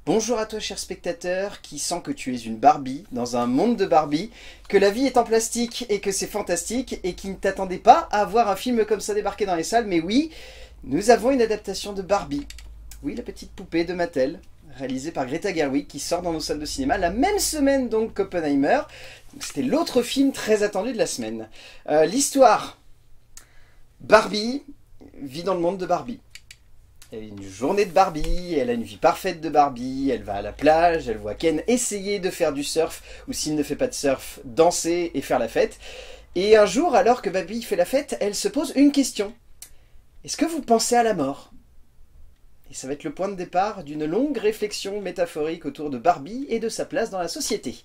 Bonjour à toi cher spectateur qui sent que tu es une Barbie dans un monde de Barbie, que la vie est en plastique et que c'est fantastique et qui ne t'attendait pas à voir un film comme ça débarquer dans les salles, mais oui, nous avons une adaptation de Barbie. Oui, la petite poupée de Mattel, réalisée par Greta Gerwig qui sort dans nos salles de cinéma la même semaine donc qu'Oppenheimer. C'était l'autre film très attendu de la semaine. L'histoire, Barbie vit dans le monde de Barbie. Elle a une journée de Barbie, elle a une vie parfaite de Barbie, elle va à la plage, elle voit Ken essayer de faire du surf, ou s'il ne fait pas de surf, danser et faire la fête. Et un jour, alors que Barbie fait la fête, elle se pose une question. Est-ce que vous pensez à la mort? Et ça va être le point de départ d'une longue réflexion métaphorique autour de Barbie et de sa place dans la société.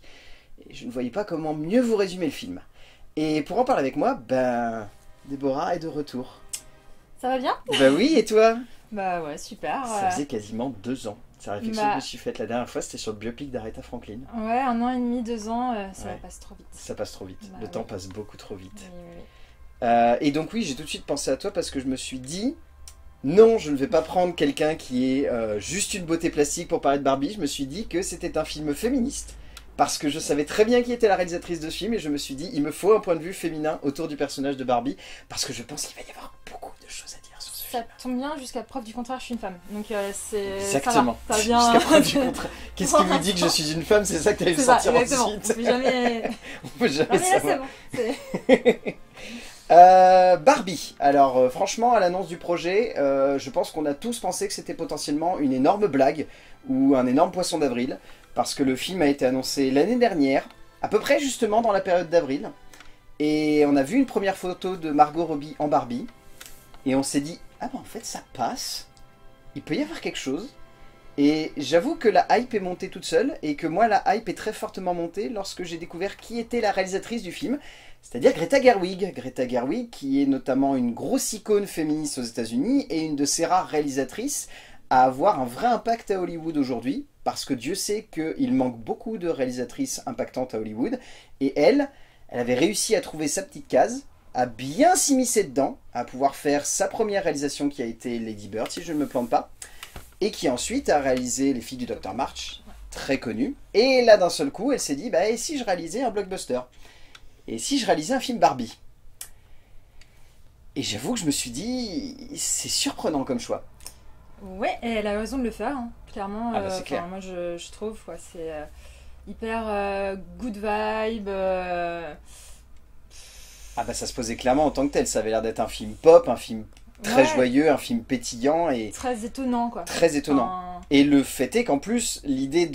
Et je ne voyais pas comment mieux vous résumer le film. Et pour en parler avec moi, Déborah est de retour. Ça va bien? Bah oui, et toi? Bah ouais, super. Ça faisait quasiment 2 ans. C'est la réflexion que je me suis faite la dernière fois, c'était sur le biopic d'Aretha Franklin. Ouais, 1 an et demi, 2 ans, ça passe trop vite. Ça passe trop vite. Bah le temps passe beaucoup trop vite. Oui. Et donc oui, j'ai tout de suite pensé à toi parce que je me suis dit, non, je ne vais pas prendre quelqu'un qui est juste une beauté plastique pour parler de Barbie. Je me suis dit que c'était un film féministe. Parce que je savais très bien qui était la réalisatrice de ce film et je me suis dit, il me faut un point de vue féminin autour du personnage de Barbie. Parce que je pense qu'il va y avoir beaucoup de choses à dire sur ce film. Ça tombe bien, jusqu'à preuve du contraire, je suis une femme. Donc c'est... Exactement. Ça vient... Jusqu'à preuve du contraire. Qu'est-ce qui vous dit que je suis une femme? C'est ça que tu allais sortir ensuite. On peut jamais... On peut jamais savoir. Là, c'est bon. Barbie. Alors franchement, à l'annonce du projet, je pense qu'on a tous pensé que c'était potentiellement une énorme blague ou un énorme poisson d'avril, parce que le film a été annoncé l'année dernière, à peu près justement dans la période d'avril, et on a vu une première photo de Margot Robbie en Barbie, et on s'est dit, ah en fait ça passe, il peut y avoir quelque chose. Et j'avoue que la hype est montée toute seule, et que moi la hype est très fortement montée lorsque j'ai découvert qui était la réalisatrice du film, c'est-à-dire Greta Gerwig. Greta Gerwig qui est notamment une grosse icône féministe aux États-Unis et une de ces rares réalisatrices à avoir un vrai impact à Hollywood aujourd'hui, parce que Dieu sait qu'il manque beaucoup de réalisatrices impactantes à Hollywood, et elle avait réussi à trouver sa petite case, à bien s'immiscer dedans, à pouvoir faire sa première réalisation qui a été Lady Bird, si je ne me plante pas, et qui ensuite a réalisé Les Filles du Dr March, très connu. Et là, d'un seul coup, elle s'est dit, et si je réalisais un blockbuster? Et si je réalisais un film Barbie? Et j'avoue que je me suis dit, c'est surprenant comme choix. Ouais, et elle a raison de le faire, hein. Clairement. C'est clair. Moi, je trouve, quoi, c'est hyper good vibe. Ça se posait clairement en tant que tel. Ça avait l'air d'être un film pop, un film très joyeux, un film pétillant et très étonnant, quoi. Très étonnant. Et le fait est qu'en plus, l'idée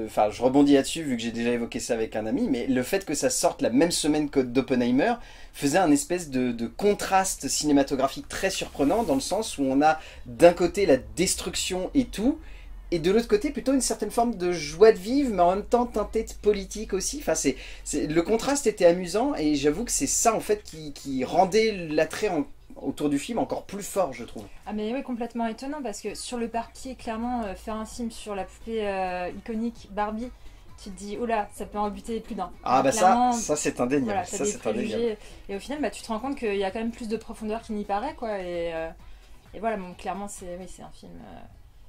enfin, je rebondis là-dessus vu que j'ai déjà évoqué ça avec un ami, mais le fait que ça sorte la même semaine que d'Oppenheimer faisait un espèce de contraste cinématographique très surprenant, dans le sens où on a d'un côté la destruction et tout, et de l'autre côté plutôt une certaine forme de joie de vivre, mais en même temps teintée de politique aussi. Enfin, le contraste était amusant, et j'avoue que c'est ça en fait qui rendait l'attrait autour du film encore plus fort, je trouve. Ah mais oui, complètement étonnant, parce que sur le papier, clairement, faire un film sur la poupée iconique Barbie, tu te dis, oh là, ça peut en buter plus d'un. Ah bah ça c'est indéniable. Voilà, ça c'est indéniable. Et au final, tu te rends compte qu'il y a quand même plus de profondeur qu'il n'y paraît, quoi. Et voilà, bon, clairement, c'est un film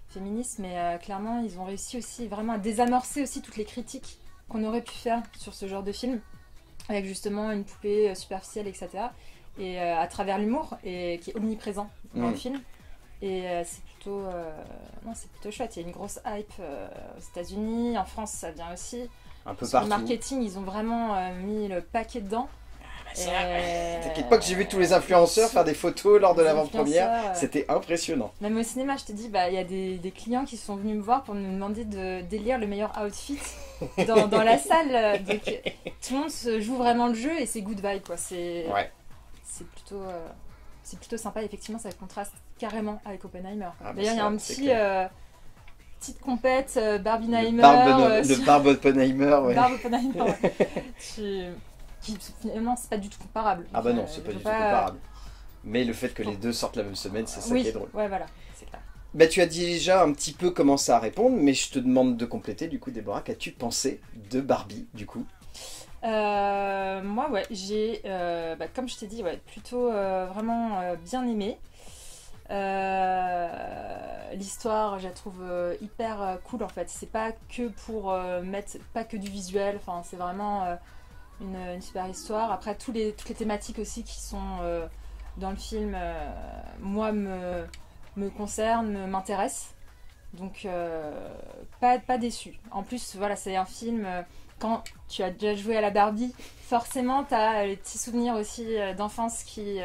féministe, mais clairement, ils ont réussi aussi vraiment à désamorcer aussi toutes les critiques qu'on aurait pu faire sur ce genre de film, avec justement une poupée superficielle, etc. Et à travers l'humour, et qui est omniprésent dans le film. Et c'est plutôt chouette. Il y a une grosse hype aux États-Unis, en France ça vient aussi. Un peu sur partout. Le marketing, ils ont vraiment mis le paquet dedans. T'inquiète pas que j'ai vu tous les influenceurs faire des photos lors de l'avant-première, c'était impressionnant. Même au cinéma, je te dis, il y a des clients qui sont venus me voir pour me demander d'élire le meilleur outfit dans la salle. Donc tout le monde se joue vraiment le jeu et c'est good vibe, quoi. C'est plutôt sympa, effectivement ça contraste carrément avec Oppenheimer. D'ailleurs il y a un petite compète Barbinheimer, le Barb Oppenheimer, ouais. Barb Oppenheimer, qui finalement c'est pas du tout comparable. Ah bah non, c'est pas du tout comparable. Mais le fait que les deux sortent la même semaine, c'est ça qui est drôle. Ouais, voilà, c'est clair. Tu as déjà un petit peu commencé à répondre, mais je te demande de compléter du coup, Déborah, qu'as-tu pensé de Barbie du coup? Moi, j'ai, comme je t'ai dit, plutôt vraiment bien aimé. L'histoire, je la trouve hyper cool en fait. C'est pas que pour mettre, pas que du visuel. Enfin, c'est vraiment une super histoire. Après, toutes les thématiques aussi qui sont dans le film, moi me concernent, m'intéressent. Donc, pas déçu. En plus, voilà, c'est un film. Quand tu as déjà joué à la Barbie, forcément, tu as les petits souvenirs aussi d'enfance qui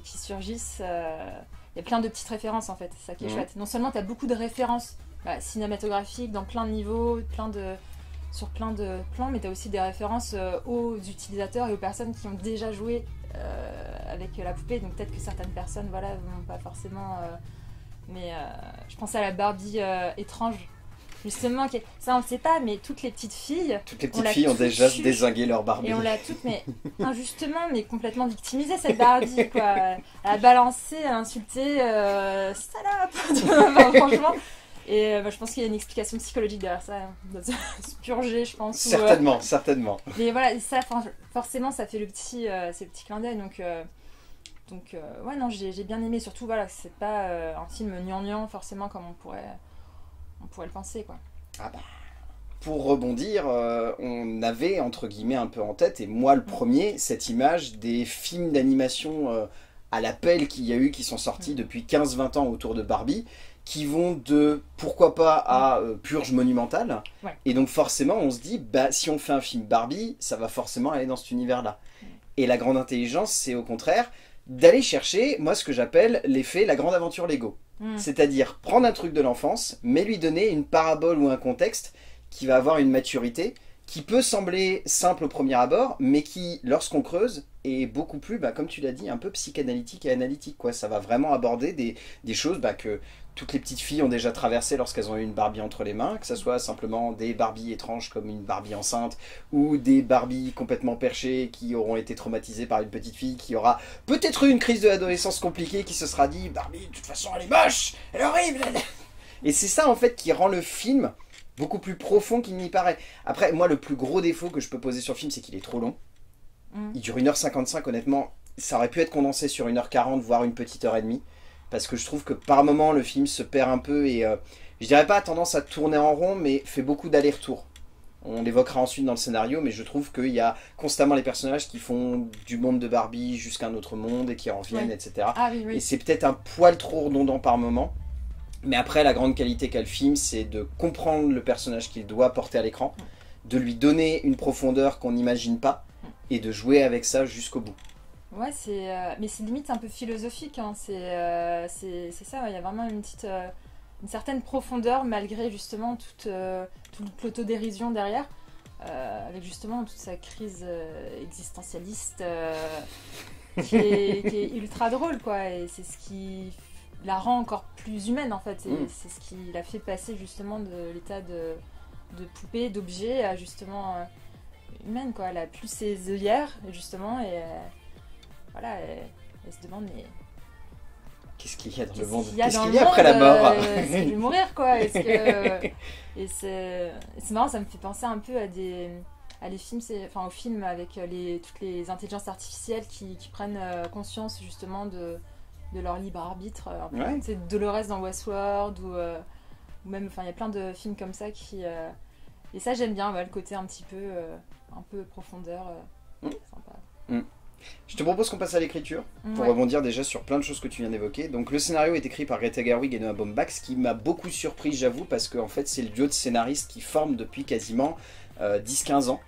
surgissent. Il y a plein de petites références en fait, c'est ça qui est chouette. Non seulement tu as beaucoup de références cinématographiques dans plein de niveaux, sur plein de plans, mais tu as aussi des références aux utilisateurs et aux personnes qui ont déjà joué avec la poupée. Donc peut-être que certaines personnes voilà, vont pas forcément... mais je pensais à la Barbie étrange. Justement, ça on le sait pas, mais toutes les petites filles... Toutes les petites filles ont déjà dézingué leur Barbie. Et on l'a toutes, mais injustement, mais complètement victimisée cette Barbie, quoi. Elle a balancé, elle a insulté, salope enfin, franchement. Et je pense qu'il y a une explication psychologique derrière ça. On doit se purger, je pense. Certainement, certainement. Mais voilà, ça, forcément, ça fait ces petits clins d'œil, donc ouais, non, j'ai bien aimé. Surtout, voilà, c'est pas un film gnangnan, forcément, comme on pourrait le penser, quoi. Ah bah, pour rebondir, on avait entre guillemets un peu en tête, et moi le premier, cette image des films d'animation à l'appel qu'il y a eu, qui sont sortis depuis 15-20 ans autour de Barbie, qui vont de pourquoi pas à purge monumentale. Ouais. Et donc forcément on se dit, bah, si on fait un film Barbie, ça va forcément aller dans cet univers-là. Et la grande intelligence, c'est au contraire d'aller chercher, moi, ce que j'appelle l'effet la grande aventure Lego. C'est-à-dire prendre un truc de l'enfance, mais lui donner une parabole ou un contexte qui va avoir une maturité, qui peut sembler simple au premier abord, mais qui, lorsqu'on creuse, est beaucoup plus, bah, comme tu l'as dit, un peu psychanalytique et analytique, quoi. Ça va vraiment aborder des choses que toutes les petites filles ont déjà traversées lorsqu'elles ont eu une Barbie entre les mains, que ce soit simplement des Barbies étranges comme une Barbie enceinte, ou des Barbies complètement perchées qui auront été traumatisées par une petite fille qui aura peut-être eu une crise de l'adolescence compliquée, qui se sera dit « Barbie, de toute façon, elle est moche, elle est horrible !» Et c'est ça, en fait, qui rend le film beaucoup plus profond qu'il n'y paraît. Après, moi, le plus gros défaut que je peux poser sur le film, c'est qu'il est trop long. Il dure 1h55, honnêtement. Ça aurait pu être condensé sur 1h40, voire une petite heure et demie. Parce que je trouve que par moment, le film se perd un peu et je dirais pas tendance à tourner en rond, mais fait beaucoup d'allers-retours. On l'évoquera ensuite dans le scénario, mais je trouve qu'il y a constamment les personnages qui font du monde de Barbie jusqu'à un autre monde et qui en reviennent, etc. Ah, oui, oui. Et c'est peut-être un poil trop redondant par moment. Mais après, la grande qualité qu'a le film, c'est de comprendre le personnage qu'il doit porter à l'écran, de lui donner une profondeur qu'on n'imagine pas, et de jouer avec ça jusqu'au bout. Ouais, mais c'est limite un peu philosophique, hein. C'est ça, il y a vraiment une certaine profondeur, malgré justement toute l'autodérision derrière, avec justement toute sa crise existentialiste qui est ultra drôle, quoi, et c'est ce qui la rend encore plus humaine en fait, et c'est ce qui la fait passer justement de l'état de poupée, d'objet à justement humaine, quoi. Elle a plus ses œillères justement, et voilà, elle se demande mais qu'est-ce qu'il y a dans le monde, qu'est-ce qu'il y a après la mort, est-ce que je vais mourir, quoi, et c'est marrant, ça me fait penser un peu à les films, aux films avec toutes les intelligences artificielles qui prennent conscience justement de leur libre arbitre. Ouais. C'est Dolores dans Westworld ou même, il y a plein de films comme ça et ça j'aime bien, le côté un petit peu profondeur, sympa. Je te propose qu'on passe à l'écriture pour rebondir déjà sur plein de choses que tu viens d'évoquer. Donc le scénario est écrit par Greta Gerwig et Noah Baumbach, ce qui m'a beaucoup surpris, j'avoue, parce qu'en fait c'est le duo de scénaristes qui forment depuis quasiment 10-15 ans.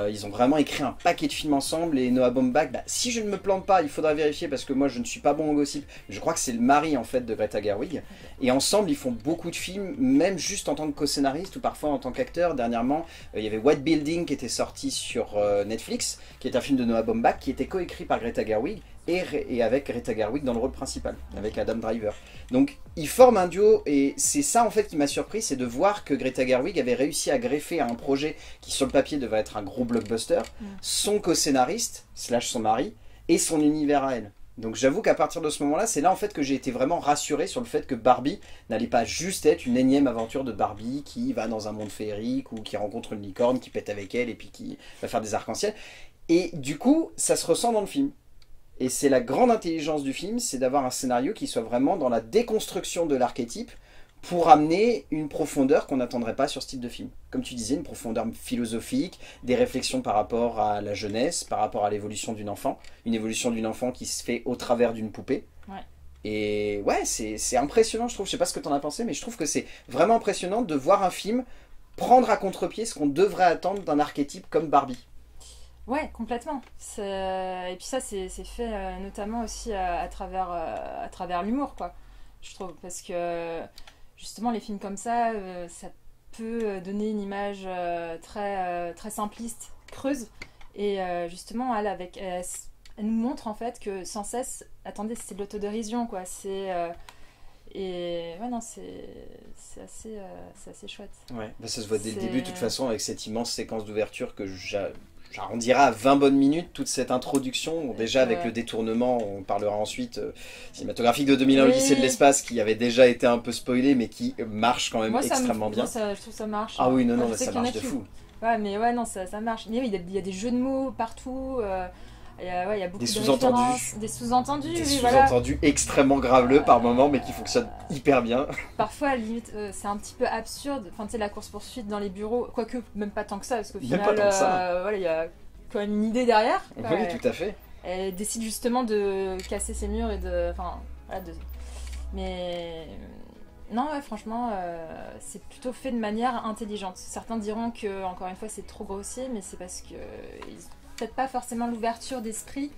Ils ont vraiment écrit un paquet de films ensemble, et Noah Baumbach, si je ne me plante pas, il faudra vérifier parce que moi je ne suis pas bon au gossip, je crois que c'est le mari en fait de Greta Gerwig, et ensemble ils font beaucoup de films, même juste en tant que co-scénariste ou parfois en tant qu'acteur. Dernièrement il y avait White Building qui était sorti sur Netflix, qui est un film de Noah Baumbach qui était coécrit par Greta Gerwig et avec Greta Gerwig dans le rôle principal, avec Adam Driver. Donc ils forment un duo, et c'est ça en fait qui m'a surpris, c'est de voir que Greta Gerwig avait réussi à greffer à un projet qui sur le papier devait être un gros blockbuster, son co-scénariste, / son mari, et son univers à elle. Donc j'avoue qu'à partir de ce moment-là, c'est là en fait que j'ai été vraiment rassuré sur le fait que Barbie n'allait pas juste être une énième aventure de Barbie qui va dans un monde féerique, ou qui rencontre une licorne qui pète avec elle et puis qui va faire des arcs-en-ciel. Et du coup, ça se ressent dans le film. Et c'est la grande intelligence du film, c'est d'avoir un scénario qui soit vraiment dans la déconstruction de l'archétype pour amener une profondeur qu'on n'attendrait pas sur ce type de film. Comme tu disais, une profondeur philosophique, des réflexions par rapport à la jeunesse, par rapport à l'évolution d'une enfant. Une évolution d'une enfant qui se fait au travers d'une poupée. Ouais. Et ouais, c'est impressionnant, je trouve. Je sais pas ce que t'en as pensé, mais je trouve que c'est vraiment impressionnant de voir un film prendre à contre-pied ce qu'on devrait attendre d'un archétype comme Barbie. Ouais, complètement. Et puis ça, c'est fait notamment aussi à travers l'humour, quoi. Je trouve, parce que justement, les films comme ça peut donner une image très simpliste, creuse. Et justement, elle nous montre en fait que sans cesse, attendez, c'est de l'autodérision, quoi. Et ouais, non, c'est assez chouette. Ouais, bah ça se voit dès le début, de toute façon, avec cette immense séquence d'ouverture que j'arrondirai à 20 bonnes minutes, toute cette introduction. Bon, déjà, avec le détournement, on parlera ensuite, cinématographique de 2001, Odyssée de l'espace, qui avait déjà été un peu spoilé, mais qui marche quand même extrêmement bien. Moi, je trouve ça marche. Ah oui, non, ça marche de fou. Ouais, mais ouais, non, ça marche. Mais oui, il y a des jeux de mots partout. Il y a beaucoup des de références, des sous-entendus. Des sous-entendus extrêmement graveleux par moment, mais qui fonctionnent hyper bien. Parfois, à la limite, c'est un petit peu absurde. Enfin, tu sais, la course-poursuite dans les bureaux, quoique même pas tant que ça, parce qu'au final, voilà, il y a quand même une idée derrière. Oui, tout à fait. Elle décide justement de casser ses murs et de... Enfin, voilà, mais... Non, ouais, franchement, c'est plutôt fait de manière intelligente. Certains diront que, encore une fois, c'est trop grossier, mais c'est parce que... peut-être pas forcément l'ouverture d'esprit.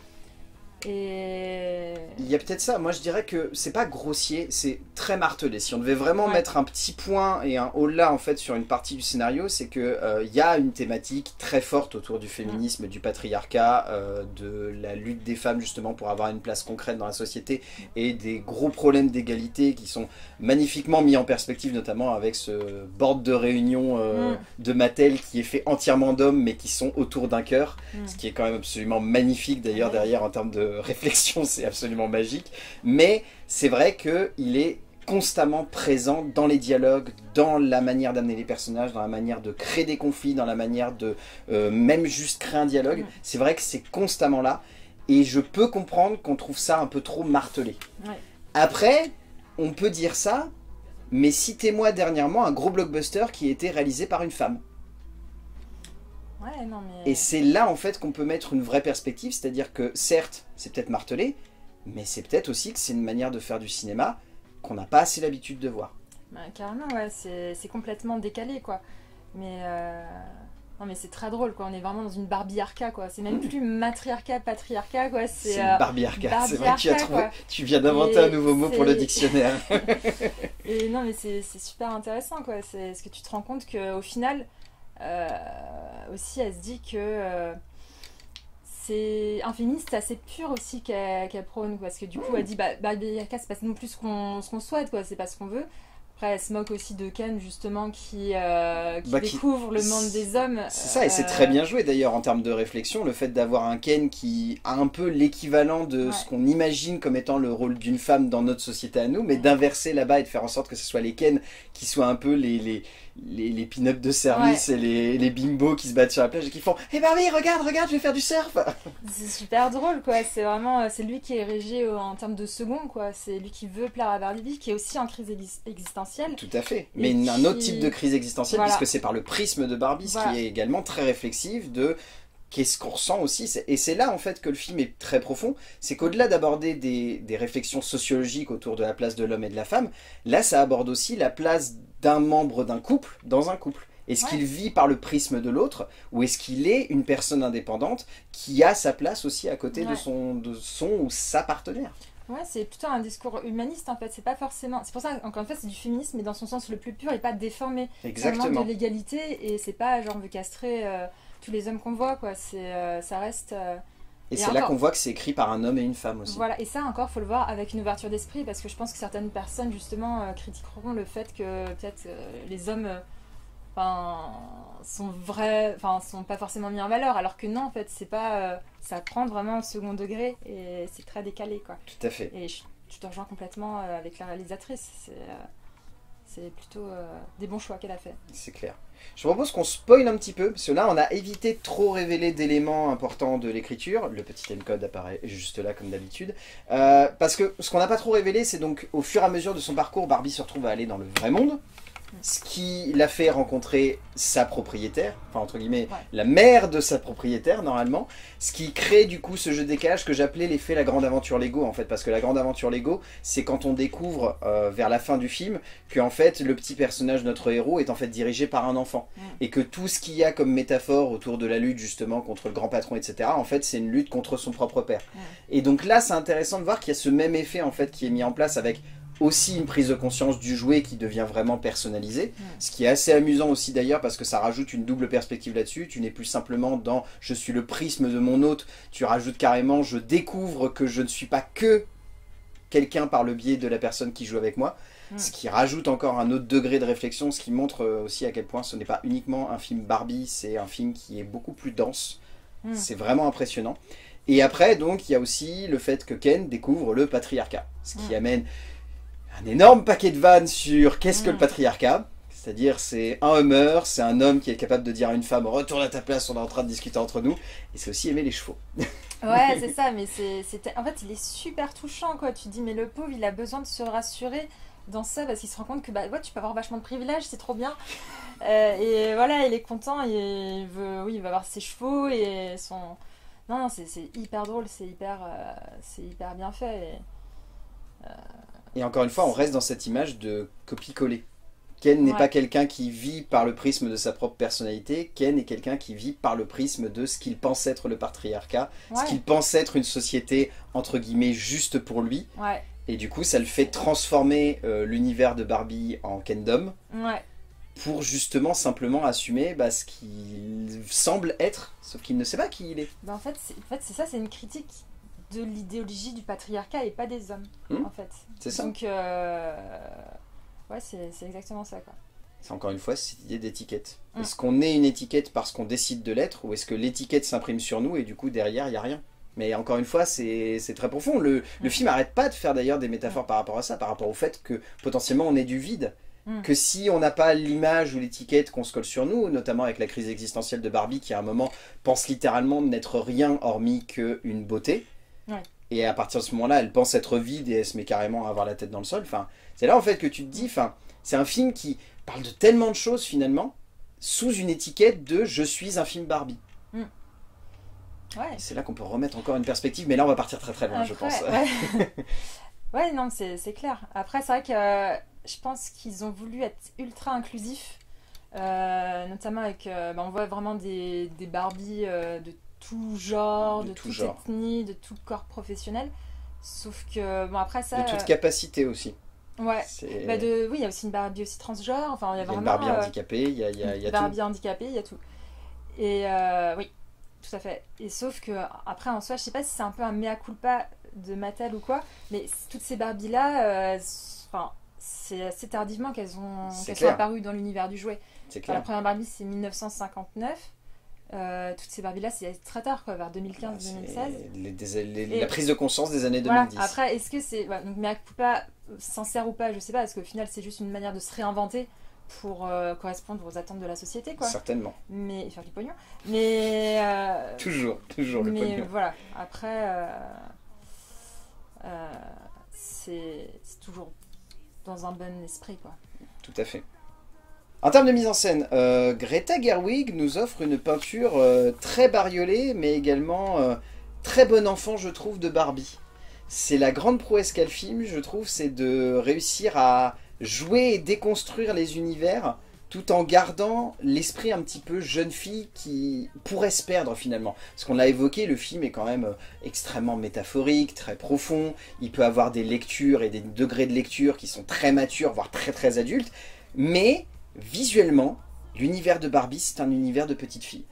Et... Il y a peut-être ça. Moi, je dirais que c'est pas grossier, c'est très martelé. Si on devait vraiment mettre un petit point et un haut-là, en fait, sur une partie du scénario, c'est que y a une thématique très forte autour du féminisme, du patriarcat, de la lutte des femmes, justement, pour avoir une place concrète dans la société, et des gros problèmes d'égalité qui sont magnifiquement mis en perspective, notamment avec ce board de réunion de Mattel qui est fait entièrement d'hommes, mais qui sont autour d'un cœur, ce qui est quand même absolument magnifique, d'ailleurs, derrière, en termes de réflexion, c'est absolument magique, mais c'est vrai qu'il est constamment présent dans les dialogues, dans la manière d'amener les personnages, dans la manière de créer des conflits, dans la manière de même juste créer un dialogue. C'est vrai que c'est constamment là, et je peux comprendre qu'on trouve ça un peu trop martelé. Après, on peut dire ça, mais citez-moi dernièrement un gros blockbuster qui a été réalisé par une femme. Ouais, non, mais... Et c'est là en fait qu'on peut mettre une vraie perspective, c'est-à-dire que certes, c'est peut-être martelé, mais c'est peut-être aussi que c'est une manière de faire du cinéma qu'on n'a pas assez l'habitude de voir. Bah, carrément, ouais, c'est complètement décalé, quoi. Mais non, mais c'est très drôle, quoi. On est vraiment dans une Barbie-arca, quoi. C'est même plus matriarcat, patriarcat, quoi. C'est une Barbie-arca. C'est vrai que tu as trouvé. Tu viens d'inventer un nouveau mot pour le dictionnaire. Et non, mais c'est super intéressant, quoi. C'est ce que tu te rends compte qu'au final... aussi elle se dit que c'est un féministe assez pur aussi qu'elle prône, parce que du coup elle dit Barbie-arca c'est pas non plus ce qu'on souhaite, quoi, c'est pas ce qu'on veut. Après elle se moque aussi de Ken justement qui découvre le monde des hommes. C'est ça, et c'est très bien joué d'ailleurs en termes de réflexion, le fait d'avoir un Ken qui a un peu l'équivalent de ce qu'on imagine comme étant le rôle d'une femme dans notre société à nous, mais d'inverser là-bas et de faire en sorte que ce soit les Ken qui soient un peu les pin-up de service et les bimbos qui se battent sur la plage et qui font « Hey Barbie, regarde, je vais faire du surf !» C'est super drôle, quoi. C'est vraiment... C'est lui qui est érigé en termes de second, quoi. C'est lui qui veut plaire à Barbie, qui est aussi en crise existentielle. Tout à fait. Mais un autre type de crise existentielle, puisque c'est par le prisme de Barbie, ce qui est également très réflexif de... Qu'est-ce qu'on ressent aussi, et c'est là en fait que le film est très profond, c'est qu'au-delà d'aborder des réflexions sociologiques autour de la place de l'homme et de la femme, là ça aborde aussi la place d'un membre d'un couple dans un couple. Est-ce qu'il vit par le prisme de l'autre, ou est-ce qu'il est une personne indépendante qui a sa place aussi à côté de son ou sa partenaire? Ouais, c'est plutôt un discours humaniste en fait, c'est pas forcément... C'est pour ça, encore une fois, c'est du féminisme, mais dans son sens le plus pur et pas déformé. Exactement. C'est vraiment de l'égalité, et c'est pas genre on veut castrer... tous les hommes qu'on voit, quoi, ça reste... Et c'est là qu'on voit que c'est écrit par un homme et une femme aussi. Voilà, et ça encore, faut le voir avec une ouverture d'esprit, parce que je pense que certaines personnes, justement, critiqueront le fait que peut-être les hommes sont pas forcément mis en valeur, alors que non, en fait, c'est pas... ça prend vraiment au second degré, et c'est très décalé, quoi. Tout à fait. Et je te rejoins complètement avec la réalisatrice, c'est plutôt des bons choix qu'elle a fait. C'est clair. Je propose qu'on spoil un petit peu, parce que là on a évité de trop révéler d'éléments importants de l'écriture. Le petit timecode apparaît juste là comme d'habitude. Parce que ce qu'on n'a pas trop révélé, c'est donc au fur et à mesure de son parcours, Barbie se retrouve à aller dans le vrai monde. Ce qui l'a fait rencontrer sa propriétaire, enfin entre guillemets, la mère de sa propriétaire normalement, ce qui crée du coup ce jeu de décalage que j'appelais l'effet la grande aventure Lego en fait, parce que la grande aventure Lego, c'est quand on découvre vers la fin du film que en fait le petit personnage, notre héros, est en fait dirigé par un enfant, et que tout ce qu'il y a comme métaphore autour de la lutte justement contre le grand patron, etc., en fait c'est une lutte contre son propre père. Et donc là c'est intéressant de voir qu'il y a ce même effet en fait qui est mis en place avec aussi une prise de conscience du jouet qui devient vraiment personnalisé, ce qui est assez amusant aussi d'ailleurs parce que ça rajoute une double perspective là-dessus. Tu n'es plus simplement dans « je suis le prisme de mon hôte », tu rajoutes carrément « je découvre que je ne suis pas que quelqu'un par le biais de la personne qui joue avec moi », ce qui rajoute encore un autre degré de réflexion, ce qui montre aussi à quel point ce n'est pas uniquement un film Barbie, c'est un film qui est beaucoup plus dense, c'est vraiment impressionnant. Et après donc il y a aussi le fait que Ken découvre le patriarcat, ce qui amène un énorme paquet de vannes sur qu'est-ce que le patriarcat, c'est-à-dire c'est un Hummer, c'est un homme qui est capable de dire à une femme retourne à ta place, on est en train de discuter entre nous, et c'est aussi aimer les chevaux. Ouais, c'est ça, mais en fait il est super touchant quoi, tu te dis mais le pauvre il a besoin de se rassurer dans ça parce qu'il se rend compte que bah ouais, tu peux avoir vachement de privilèges, c'est trop bien, et voilà, il est content, il veut, oui, il va avoir ses chevaux et son... Non, c'est hyper drôle, c'est hyper bien fait. Et encore une fois, on reste dans cette image de copie-coller. Ken n'est pas quelqu'un qui vit par le prisme de sa propre personnalité. Ken est quelqu'un qui vit par le prisme de ce qu'il pense être le patriarcat, ce qu'il pense être une société, entre guillemets, juste pour lui. Et du coup, ça le fait transformer l'univers de Barbie en Kendom, pour justement simplement assumer ce qu'il semble être, sauf qu'il ne sait pas qui il est. En fait, c'est ça, c'est une critique de l'idéologie du patriarcat et pas des hommes, en fait. C'est ça. Donc, ouais, c'est exactement ça, quoi. C'est encore une fois cette idée d'étiquette. Est-ce qu'on est une étiquette parce qu'on décide de l'être, ou est-ce que l'étiquette s'imprime sur nous et du coup derrière il n'y a rien? Mais encore une fois, c'est très profond. Le film n'arrête pas de faire d'ailleurs des métaphores par rapport à ça, par rapport au fait que potentiellement on est du vide. Que si on n'a pas l'image ou l'étiquette qu'on se colle sur nous, notamment avec la crise existentielle de Barbie qui à un moment pense littéralement n'être rien hormis qu'une beauté. Et à partir de ce moment-là, elle pense être vide et elle se met carrément à avoir la tête dans le sol. Enfin, c'est là en fait que tu te dis, c'est un film qui parle de tellement de choses finalement, sous une étiquette de « je suis un film Barbie ». C'est là qu'on peut remettre encore une perspective, mais là on va partir très très loin, je pense. Ouais, non, c'est clair. Après, c'est vrai que je pense qu'ils ont voulu être ultra inclusifs, notamment avec, on voit vraiment des Barbies de tout genre, de toute ethnie, de tout corps professionnel. Sauf que, bon, après ça... De toute capacité aussi. Ouais, oui, il y a aussi une Barbie aussi transgenre. Enfin, il y a vraiment... une Barbie handicapée, il y a une Barbie handicapée, il y a tout. Et oui, tout à fait. Et sauf que, après, en soi, je sais pas si c'est un peu un mea culpa de Mattel ou quoi, mais toutes ces Barbies-là, c'est assez tardivement qu'elles sont apparues dans l'univers du jouet. La première Barbie, c'est 1959. Toutes ces Barbies là c'est très tard quoi, vers 2015-2016, la prise de conscience des années 2010. Après est-ce que c'est donc mea culpa sincère ou pas, je sais pas, parce qu'au final c'est juste une manière de se réinventer pour correspondre aux attentes de la société quoi. Certainement, mais faire du pognon, mais toujours le mais pognon. voilà, après c'est toujours dans un bon esprit quoi. Tout à fait. En termes de mise en scène, Greta Gerwig nous offre une peinture très bariolée, mais également très bon enfant, je trouve, de Barbie. C'est la grande prouesse qu'a le film, je trouve, c'est de réussir à jouer et déconstruire les univers, tout en gardant l'esprit un petit peu jeune fille qui pourrait se perdre finalement. Parce qu'on l'a évoqué, le film est quand même extrêmement métaphorique, très profond, il peut avoir des lectures et des degrés de lecture qui sont très matures, voire très très adultes, mais... visuellement, l'univers de Barbie, c'est un univers de petite fille.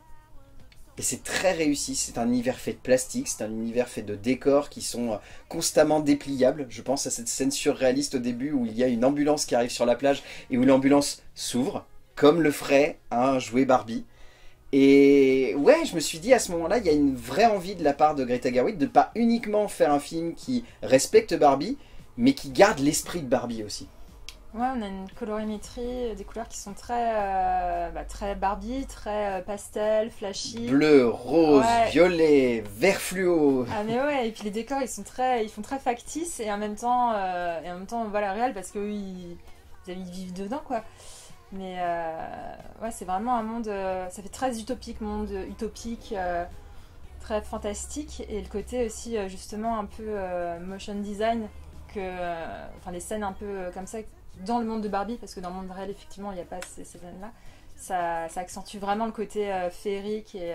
Et c'est très réussi, c'est un univers fait de plastique, c'est un univers fait de décors qui sont constamment dépliables. Je pense à cette scène surréaliste au début où il y a une ambulance qui arrive sur la plage et où l'ambulance s'ouvre, comme le ferait un jouet Barbie. Et ouais, je me suis dit à ce moment-là, il y a une vraie envie de la part de Greta Gerwig de ne pas uniquement faire un film qui respecte Barbie, mais qui garde l'esprit de Barbie aussi. Ouais, on a une colorimétrie, des couleurs qui sont très Barbie, très pastel, flashy. Bleu, rose, Ouais. violet, vert fluo. Ah mais ouais, et puis les décors ils font très factices et en même temps voilà réel parce qu'eux ils vivent dedans quoi. Mais ouais, c'est vraiment un monde, ça fait très utopique, monde utopique, très fantastique et le côté aussi justement un peu motion design enfin les scènes un peu comme ça dans le monde de Barbie parce que dans le monde réel effectivement il n'y a pas ces scènes-là. Ça accentue vraiment le côté féerique et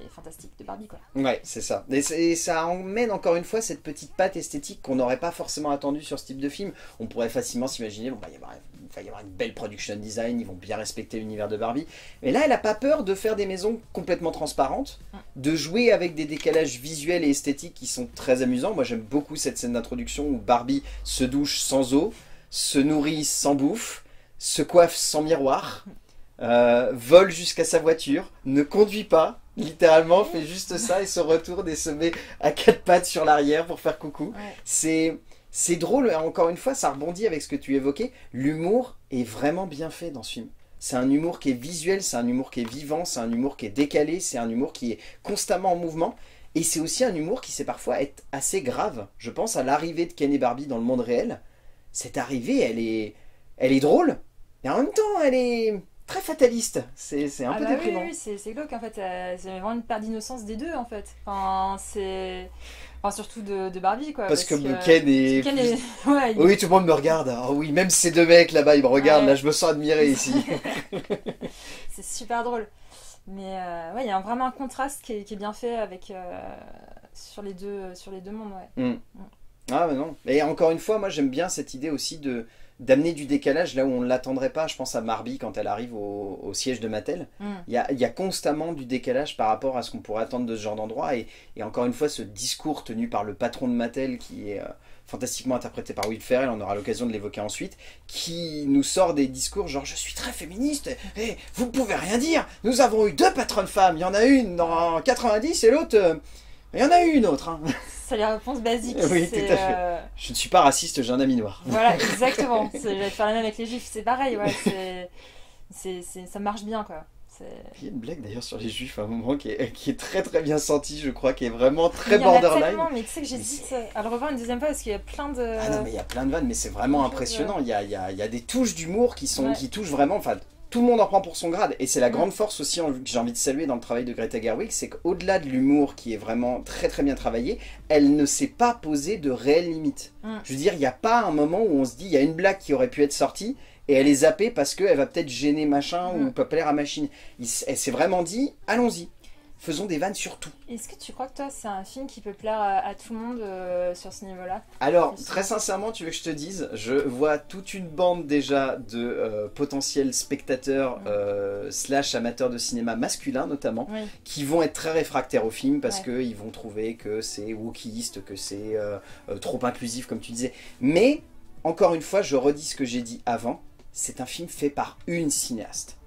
fantastique de Barbie quoi. Ouais, c'est ça. Et ça emmène encore une fois cette petite patte esthétique qu'on n'aurait pas forcément attendue sur ce type de film. On pourrait facilement s'imaginer, bon, il va y avoir une belle production design, ils vont bien respecter l'univers de Barbie. Mais là, elle n'a pas peur de faire des maisons complètement transparentes, de jouer avec des décalages visuels et esthétiques qui sont très amusants. Moi, j'aime beaucoup cette scène d'introduction où Barbie se douche sans eau, se nourrit sans bouffe, se coiffe sans miroir, vole jusqu'à sa voiture, ne conduit pas, littéralement fait juste ça et se retourne et se met à quatre pattes sur l'arrière pour faire coucou. Ouais. C'est drôle, encore une fois, ça rebondit avec ce que tu évoquais. L'humour est vraiment bien fait dans ce film. C'est un humour qui est visuel, c'est un humour qui est vivant, c'est un humour qui est décalé, c'est un humour qui est constamment en mouvement. Et c'est aussi un humour qui sait parfois être assez grave. Je pense à l'arrivée de Ken et Barbie dans le monde réel. Cette arrivée, elle est drôle, et en même temps, elle est très fataliste. C'est un peu déprimant. Oui, c'est glauque en fait. C'est vraiment une perte d'innocence des deux en fait. Enfin, surtout de Barbie quoi. Parce que Ken est... Ken est... ouais, Oui, tout le monde me regarde. Oh oui, même ces deux mecs là-bas, ils me regardent. Ouais. Là, je me sens admiré ici. c'est super drôle. Mais ouais, il y a vraiment un contraste qui est bien fait avec sur les deux mondes. Ouais. Ah mais non. Et encore une fois, moi j'aime bien cette idée aussi d'amener du décalage là où on ne l'attendrait pas. Je pense à Barbie quand elle arrive au siège de Mattel. Il y a constamment du décalage par rapport à ce qu'on pourrait attendre de ce genre d'endroit. Et encore une fois, ce discours tenu par le patron de Mattel qui est fantastiquement interprété par Will Ferrell, on aura l'occasion de l'évoquer ensuite, qui nous sort des discours genre je suis très féministe, et vous ne pouvez rien dire, nous avons eu deux patronnes femmes, il y en a une dans 90 et l'autre... il y en a eu une autre. Hein. C'est les réponses basiques. Oui, tout à fait. Je ne suis pas raciste, j'ai un ami noir. Voilà, exactement. J'allais faire la même avec les juifs, c'est pareil. Ouais, ça marche bien, quoi. Il y a une blague d'ailleurs sur les juifs à un moment qui est très très bien sentie, je crois, qui est vraiment très il y en a borderline. tellement, mais tu sais que j'hésite à le revoir une deuxième fois parce qu'il y a plein de... Ah non, mais il y a plein de vannes, mais c'est vraiment impressionnant. Il y a des touches d'humour qui touchent vraiment... Enfin, tout le monde en prend pour son grade. Et c'est la grande force aussi que j'ai envie de saluer dans le travail de Greta Gerwig, c'est qu'au-delà de l'humour qui est vraiment très très bien travaillé, elle ne s'est pas posée de réelles limites. Je veux dire, il n'y a pas un moment où on se dit, il y a une blague qui aurait pu être sortie, et elle est zappée parce qu'elle va peut-être gêner machin ou pas plaire à machine. Elle s'est vraiment dit, allons-y, faisons des vannes sur tout. Est-ce que tu crois que toi, c'est un film qui peut plaire à tout le monde sur ce niveau-là? Alors, très sincèrement, tu veux que je te dise, je vois toute une bande déjà de potentiels spectateurs slash amateurs de cinéma masculin notamment, qui vont être très réfractaires au film parce qu'ils vont trouver que c'est wokiste, que c'est trop inclusif comme tu disais. Mais, encore une fois, je redis ce que j'ai dit avant, c'est un film fait par une cinéaste.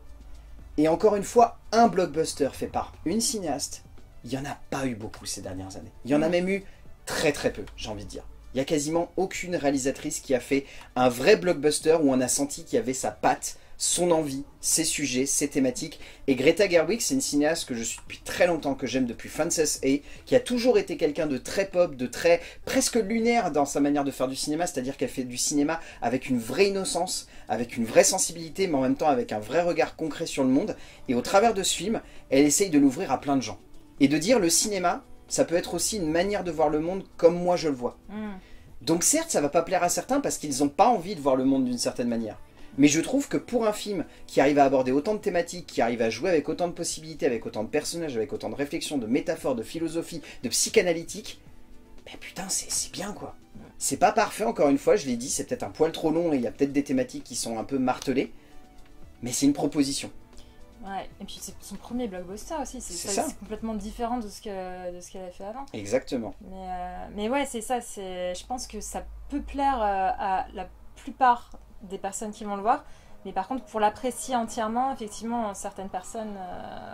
Et encore une fois, un blockbuster fait par une cinéaste, il n'y en a pas eu beaucoup ces dernières années. Il y en a même eu très très peu, j'ai envie de dire. Il n'y a quasiment aucune réalisatrice qui a fait un vrai blockbuster où on a senti qu'il y avait sa patte, son envie, ses sujets, ses thématiques. Et Greta Gerwig, c'est une cinéaste que je suis depuis très longtemps, que j'aime depuis Fences A, qui a toujours été quelqu'un de très pop, de très presque lunaire dans sa manière de faire du cinéma, c'est-à-dire qu'elle fait du cinéma avec une vraie innocence, avec une vraie sensibilité, mais en même temps avec un vrai regard concret sur le monde. Et au travers de ce film, elle essaye de l'ouvrir à plein de gens. Et de dire le cinéma, ça peut être aussi une manière de voir le monde comme moi je le vois. Donc certes, ça va pas plaire à certains parce qu'ils n'ont pas envie de voir le monde d'une certaine manière. Mais je trouve que pour un film qui arrive à aborder autant de thématiques, qui arrive à jouer avec autant de possibilités, avec autant de personnages, avec autant de réflexions, de métaphores, de philosophie, de psychanalytique, ben putain, c'est bien quoi. C'est pas parfait, encore une fois, je l'ai dit, c'est peut-être un poil trop long et il y a peut-être des thématiques qui sont un peu martelées, mais c'est une proposition. Ouais, et puis c'est son premier blockbuster aussi, C'est ça. C'est complètement différent de ce qu'elle a fait avant. Exactement. Mais ouais, c'est ça, je pense que ça peut plaire à la plupart des personnes qui vont le voir, mais par contre pour l'apprécier entièrement, effectivement, certaines personnes,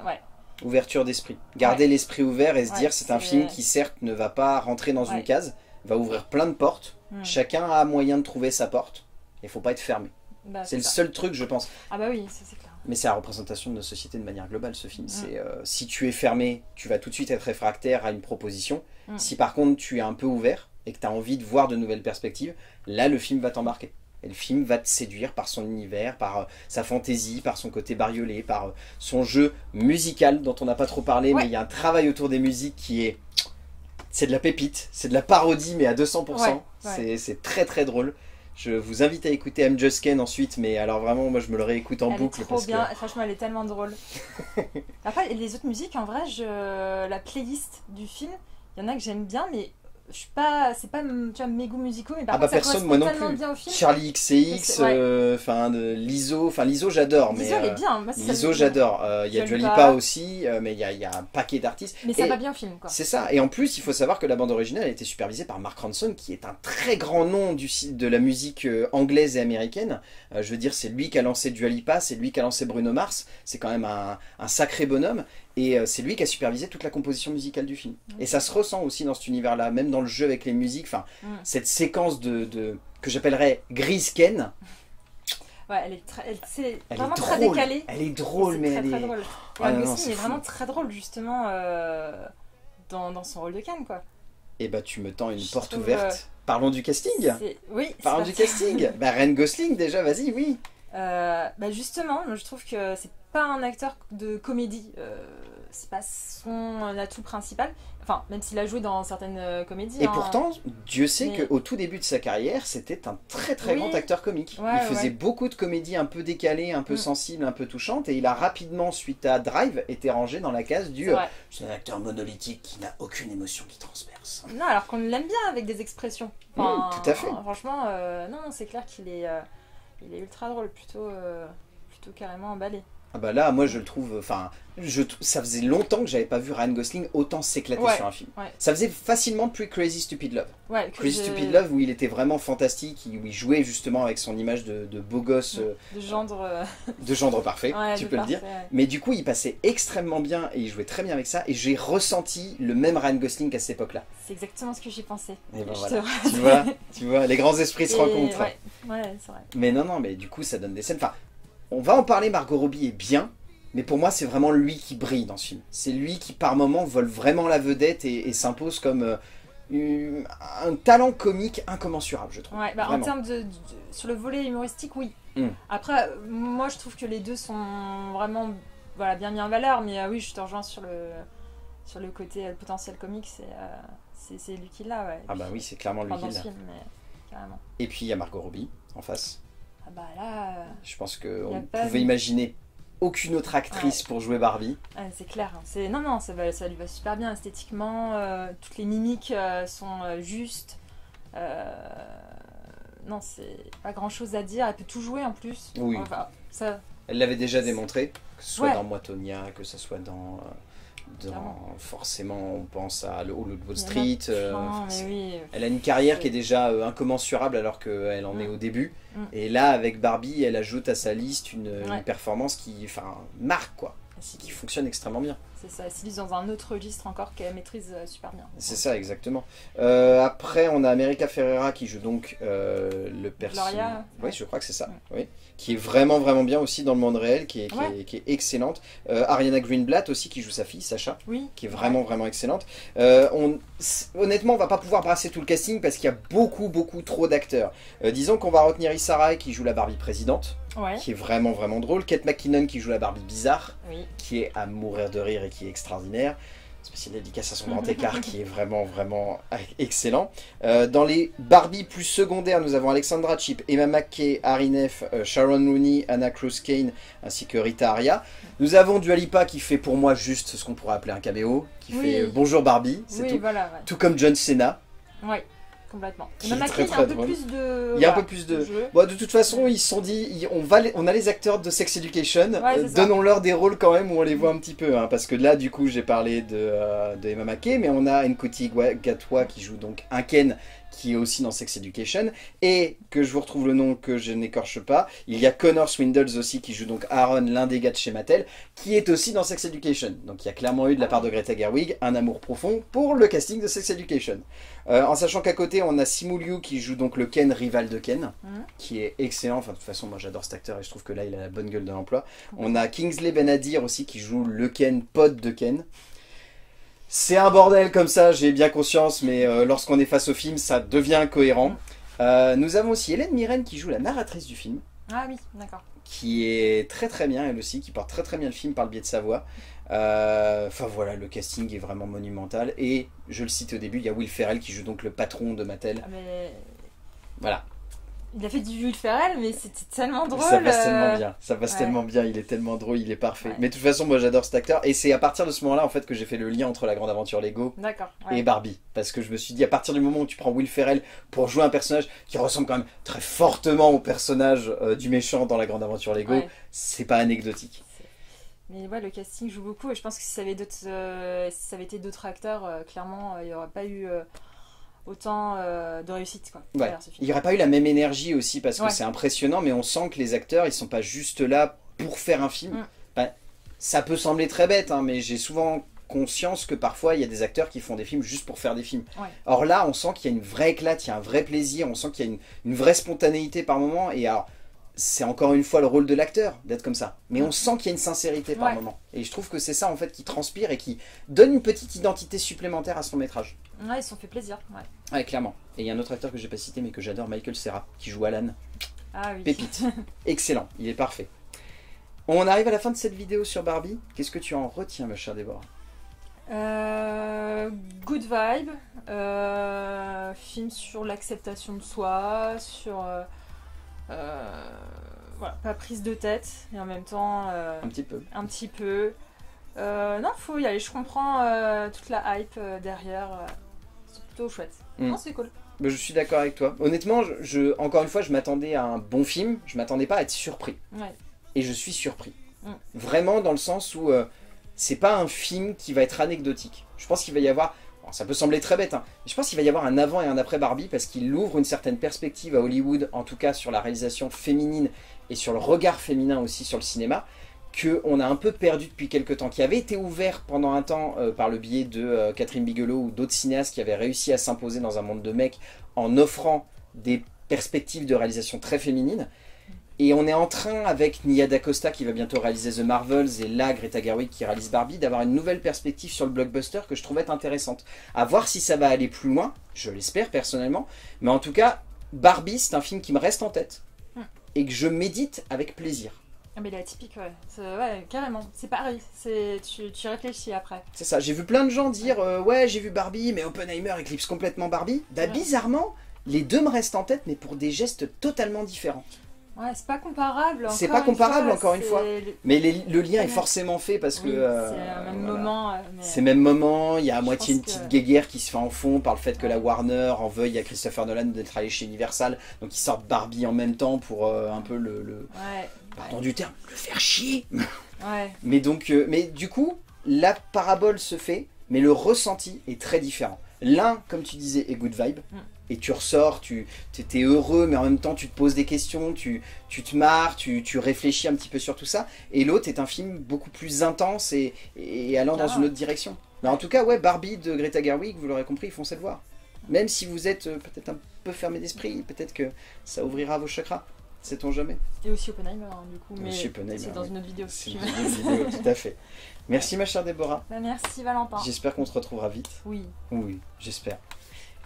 ouais. Ouverture d'esprit. Garder l'esprit ouvert et se dire c'est un film qui certes ne va pas rentrer dans une case, va ouvrir plein de portes, chacun a moyen de trouver sa porte, il faut pas être fermé. Bah, C'est le ça. seul truc, je pense. Ah bah oui, ça, c'est clair. Mais c'est la représentation de nos sociétés de manière globale, ce film. C'est si tu es fermé, tu vas tout de suite être réfractaire à une proposition. Si par contre tu es un peu ouvert et que tu as envie de voir de nouvelles perspectives, là le film va t'embarquer. Et le film va te séduire par son univers, par sa fantaisie, par son côté bariolé, par son jeu musical dont on n'a pas trop parlé, mais il y a un travail autour des musiques qui est... C'est de la pépite, c'est de la parodie mais à 200%. C'est très très drôle. Je vous invite à écouter I'm Just Ken ensuite, mais alors vraiment, moi je me le réécoute en boucle. Elle est trop bien, franchement elle est tellement drôle. Après, les autres musiques, en vrai, la playlist du film, il y en a que j'aime bien, mais je suis pas, c'est pas, tu vois, mes goûts musicaux, mais par contre, personne, moi non plus. Bien au film. Charlie XCX, Lizzo j'adore. Lizzo, elle est bien. Moi, Lizzo, j'adore. Il y a Dua Lipa aussi, mais il y a un paquet d'artistes. Mais ça va bien au film, quoi. C'est ça. Et en plus, il faut savoir que la bande originale a été supervisée par Mark Ronson, qui est un très grand nom de la musique anglaise et américaine. Je veux dire, c'est lui qui a lancé Dua Lipa, c'est lui qui a lancé Bruno Mars. C'est quand même un sacré bonhomme. Et c'est lui qui a supervisé toute la composition musicale du film. Et ça se ressent aussi dans cet univers-là, même dans le jeu avec les musiques. Enfin, cette séquence que j'appellerais Grise Ken. Ouais, c'est vraiment très décalé. Elle est drôle, mais elle est... Drôle. Et Ryan Gosling est vraiment très drôle, justement, dans son rôle de Ken, quoi. Et bah, tu me tends une porte ouverte. Parlons du casting. Oui. Parlons du casting. Bah, Ryan Gosling, déjà, vas-y, oui. Bah justement, je trouve que c'est pas un acteur de comédie, c'est pas son atout principal, enfin même s'il a joué dans certaines comédies. Et pourtant, Dieu sait qu'au tout début de sa carrière, c'était un très très grand acteur comique. Il faisait beaucoup de comédies un peu décalées, un peu sensibles, un peu touchantes, et il a rapidement, suite à Drive, été rangé dans la case du c'est un acteur monolithique qui n'a aucune émotion qui transperce. Non, alors qu'on l'aime bien avec des expressions. Enfin, tout à fait. Franchement, non, c'est clair qu'il est... il est ultra drôle, plutôt carrément emballé. Ah bah là, moi je le trouve... Enfin, ça faisait longtemps que j'avais pas vu Ryan Gosling autant s'éclater sur un film. Ça faisait facilement plus Crazy Stupid Love. Crazy Stupid Love où il était vraiment fantastique, où il jouait justement avec son image de beau gosse. De gendre... de gendre parfait, tu peux le dire. Mais du coup, il passait extrêmement bien et il jouait très bien avec ça. Et j'ai ressenti le même Ryan Gosling qu'à cette époque-là. C'est exactement ce que j'ai pensé. Et ben voilà. tu vois, les grands esprits se rencontrent. Ouais, c'est vrai. Mais non, mais du coup, ça donne des scènes... Enfin, on va en parler, Margot Robbie est bien, mais pour moi, c'est vraiment lui qui brille dans ce film. C'est lui qui, par moments, vole vraiment la vedette et s'impose comme un talent comique incommensurable, je trouve. Ouais, bah, en termes sur le volet humoristique, oui. Après, moi, je trouve que les deux sont vraiment bien mis en valeur, mais oui, je te rejoins sur le côté potentiel comique, c'est lui qui l'a, ouais. Ah bah oui, c'est clairement lui qui l'a. Dans ce film, mais carrément. Et puis, il y a Margot Robbie, en face. Ah bah là... Je pense qu'on pouvait imaginer aucune autre actrice pour jouer Barbie. C'est clair. Non, ça lui va super bien esthétiquement. Toutes les mimiques sont justes. Non, c'est pas grand chose à dire. Elle peut tout jouer en plus. Oui. Enfin, ça... Elle l'avait déjà démontré, que ce soit dans Moitonia, que ce soit dans forcément, on pense à le Wall Street. Elle a une carrière qui est déjà incommensurable alors qu'elle en est au début. Et là, avec Barbie, elle ajoute à sa liste une performance qui marque, quoi. Qui fonctionne extrêmement bien. C'est ça, elle s'illustre dans un autre registre encore qu'elle maîtrise super bien. C'est ça, exactement. Après, on a America Ferrera qui joue donc le personnage. Oui, je crois que c'est ça. Oui. Qui est vraiment, vraiment bien aussi dans le monde réel, qui est excellente. Ariana Greenblatt aussi qui joue sa fille, Sacha, qui est vraiment, vraiment excellente. Honnêtement, on va pas pouvoir brasser tout le casting parce qu'il y a beaucoup, beaucoup trop d'acteurs. Disons qu'on va retenir Issa Rae qui joue la Barbie présidente. Qui est vraiment vraiment drôle, Kate McKinnon qui joue la Barbie bizarre, qui est à mourir de rire et qui est extraordinaire, spécial dédicace à son grand écart qui est vraiment vraiment excellent. Dans les Barbie plus secondaires, nous avons Alexandra Shipp, Emma McKay, Hari Nef, Sharon Rooney, Anna Kruse-Kane ainsi que Rita Aria. Nous avons Dua Lipa qui fait pour moi juste ce qu'on pourrait appeler un caméo, qui fait Bonjour Barbie, c'est tout. Tout comme John Cena. Complètement. Même il y a un peu plus de... Il y a un peu plus de... Bon, de toute façon, ils se sont dit, on a les acteurs de Sex Education, donnons-leur des rôles quand même où on les voit un petit peu. Hein, parce que là, du coup, j'ai parlé de Emma McKay, mais on a Nkuti Gatwa qui joue donc un Ken qui est aussi dans Sex Education, et que je vous retrouve le nom que je n'écorche pas, il y a Connor Swindells aussi qui joue donc Aaron, l'un des gars de chez Mattel, qui est aussi dans Sex Education. Donc il y a clairement eu de la part de Greta Gerwig un amour profond pour le casting de Sex Education. En sachant qu'à côté on a Simu Liu qui joue donc le Ken rival de Ken, qui est excellent, enfin de toute façon moi j'adore cet acteur et je trouve que là il a la bonne gueule de l'emploi. On a Kingsley Ben-Adir aussi qui joue le Ken, pote de Ken. C'est un bordel comme ça, j'ai bien conscience, mais lorsqu'on est face au film, ça devient cohérent. Nous avons aussi Hélène Mirren qui joue la narratrice du film. Ah oui, d'accord. Qui est très très bien, elle aussi, qui porte très très bien le film par le biais de sa voix. Enfin voilà, le casting est vraiment monumental. Et, je le cite au début, il y a Will Ferrell qui joue donc le patron de Mattel. Ah, mais... Voilà. Il a fait du Will Ferrell, mais c'était tellement drôle. Ça passe tellement bien, ça passe tellement bien, il est tellement drôle, il est parfait. Mais de toute façon, moi j'adore cet acteur, et c'est à partir de ce moment-là en fait que j'ai fait le lien entre La Grande Aventure Lego et Barbie. Parce que je me suis dit, à partir du moment où tu prends Will Ferrell pour jouer un personnage qui ressemble quand même très fortement au personnage du méchant dans La Grande Aventure Lego, c'est pas anecdotique. Mais ouais, le casting joue beaucoup, et je pense que si ça avait, si ça avait été d'autres acteurs, clairement, il n'y aurait pas eu... autant de réussite quoi. Ouais. Il n'y aurait pas eu la même énergie aussi parce que c'est impressionnant, mais on sent que les acteurs ils sont pas juste là pour faire un film. Ça peut sembler très bête, hein, mais j'ai souvent conscience que parfois il y a des acteurs qui font des films juste pour faire des films. Or là on sent qu'il y a une vraie éclate, il y a un vrai plaisir, on sent qu'il y a une vraie spontanéité par moment, et alors c'est encore une fois le rôle de l'acteur d'être comme ça, mais on sent qu'il y a une sincérité par moment, et je trouve que c'est ça en fait qui transpire et qui donne une petite identité supplémentaire à son métrage. Ouais, ils se sont fait plaisir. Ouais, clairement. Et il y a un autre acteur que j'ai pas cité mais que j'adore, Michael Cera, qui joue Alan. Ah oui. Pépite. Excellent, il est parfait. On arrive à la fin de cette vidéo sur Barbie. Qu'est-ce que tu en retiens, ma chère Déborah? Good vibe. Film sur l'acceptation de soi, sur... voilà, pas prise de tête, et en même temps... un petit peu. Un petit peu. Non, faut y aller. Je comprends toute la hype derrière. C'est plutôt chouette. Non, c'est cool. Je suis d'accord avec toi. Honnêtement, encore une fois, je m'attendais à un bon film. Je m'attendais pas à être surpris. Et je suis surpris. Vraiment dans le sens où c'est pas un film qui va être anecdotique. Je pense qu'il va y avoir... Alors, ça peut sembler très bête, hein, mais je pense qu'il va y avoir un avant et un après Barbie parce qu'il ouvre une certaine perspective à Hollywood, en tout cas sur la réalisation féminine et sur le regard féminin aussi sur le cinéma, qu'on a un peu perdu depuis quelques temps, qui avait été ouvert pendant un temps par le biais de Catherine Bigelow ou d'autres cinéastes qui avaient réussi à s'imposer dans un monde de mecs en offrant des perspectives de réalisation très féminines. Et on est en train, avec Nia DaCosta qui va bientôt réaliser The Marvels et là Greta Gerwig qui réalise Barbie, d'avoir une nouvelle perspective sur le blockbuster que je trouve être intéressante. À voir si ça va aller plus loin, je l'espère personnellement, mais en tout cas, Barbie c'est un film qui me reste en tête et que je médite avec plaisir. Ah mais il est atypique, ouais, carrément, c'est pareil, tu réfléchis après. C'est ça, j'ai vu plein de gens dire ouais j'ai vu Barbie mais Oppenheimer éclipse complètement Barbie. Bah bizarrement, les deux me restent en tête mais pour des gestes totalement différents. Ouais, c'est pas comparable. C'est pas comparable encore une fois. Mais le lien est forcément fait parce que... c'est le même moment. C'est le même moment, il y a à moitié une petite guéguerre qui se fait en fond par le fait que la Warner en veuille à Christopher Nolan d'être allé chez Universal. Donc ils sortent Barbie en même temps pour un peu pardon du terme, le faire chier. Mais donc, mais du coup, la parabole se fait, mais le ressenti est très différent. L'un, comme tu disais, est good vibe. Et tu ressors, tu es heureux, mais en même temps tu te poses des questions, tu te marres, tu réfléchis un petit peu sur tout ça. Et l'autre est un film beaucoup plus intense et allant dans une autre direction. Mais en tout cas, ouais, Barbie de Greta Gerwig, vous l'aurez compris, foncez le voir. Même si vous êtes peut-être un peu fermé d'esprit, peut-être que ça ouvrira vos chakras. Sait-on jamais. Et aussi Oppenheimer, hein, du coup, mais c'est dans une autre vidéo. C'est une autre vidéo, tout à fait. Merci ma chère Déborah. Merci Valentin. J'espère qu'on se retrouvera vite. Oui. Oui, j'espère.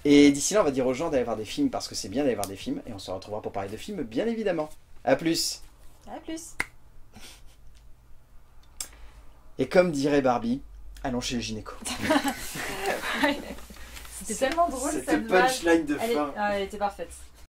Et d'ici là, on va dire aux gens d'aller voir des films parce que c'est bien d'aller voir des films. Et on se retrouvera pour parler de films, bien évidemment. A plus. À plus. Et comme dirait Barbie, allons chez le gynéco. C'était tellement drôle cette punchline de fin. Elle était parfaite.